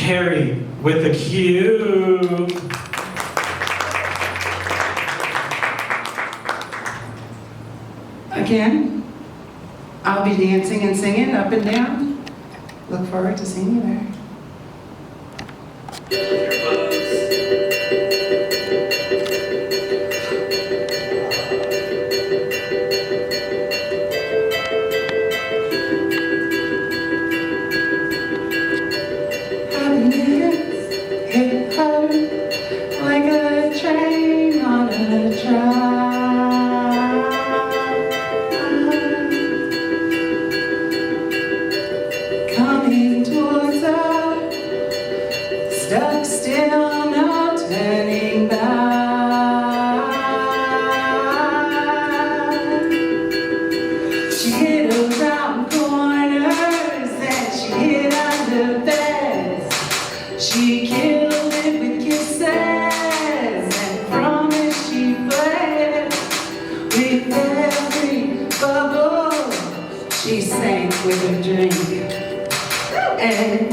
Carrie with the cue. Again, I'll be dancing and singing up and down. Look forward to seeing you there. Happiness hit her like a train on a track. Coming towards her, stuck still, no turning back. She hid around corners and she hid under beds. She killed it with kisses and promised she fled. With every bubble she sank with her drink. And